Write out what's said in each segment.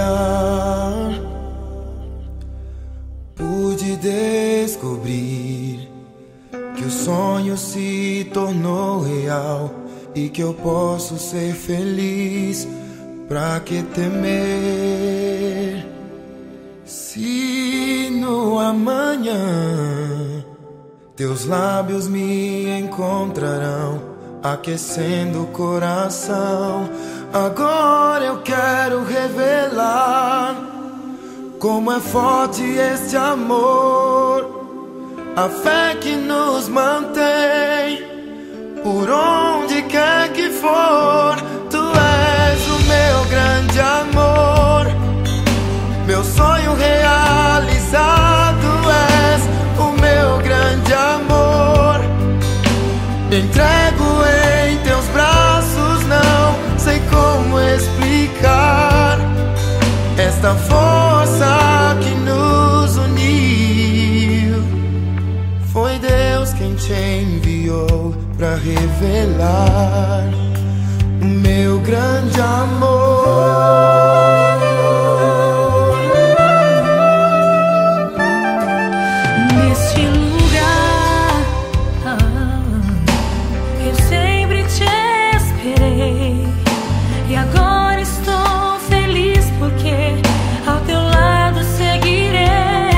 olhar pude descobrir que o sonho se tornou real e que eu posso ser feliz. Pra que temer se no amanhã teus lábios me encontrarão aquecendo o coração? Agora eu quero revelar como é forte este amor, a fé que nos mantém por onde quer que for. Tu és o meu grande amor, meu sonho realizado. És o meu grande amor, me entrego em teus braços. Não sei como explicar esta força que nos uniu. Foi Deus quem te enviou pra revelar o meu grande amor. Neste lugar, eu sempre te esperei, e agora estou feliz porque ao teu lado seguirei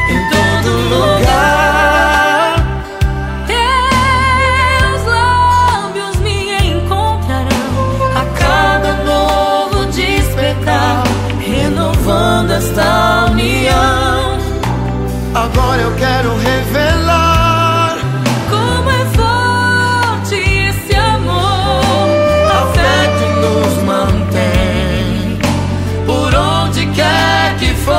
em todo lugar. Teus lábios me encontrarão a cada novo despertar, renovando esta união. Agora eu quero revelar Como é forte esse amor, a fé que nos mantém por onde quer que for.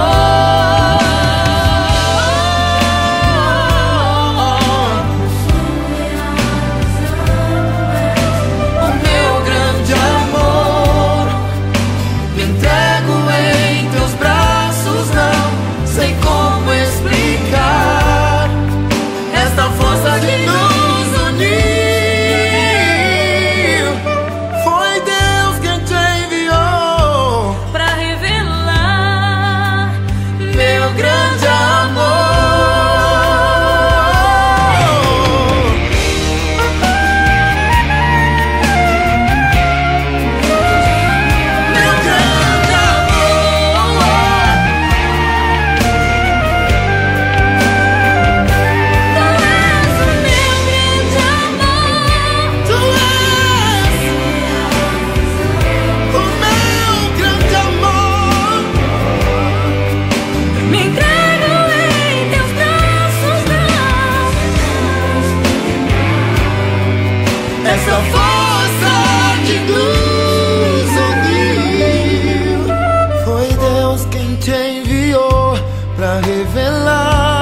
o meu grande amor. Me entrego em teus braços. Não sei como explicar esta força que nos uniu. Foi Deus quem te enviou Pra revelar meu grande amor. Meu grande amor. Tu és o meu grande amor, Tu és o meu grande amor. me entrego em teus braços. Não Essa força que nos uniu. Foi Deus quem te enviou pra revelar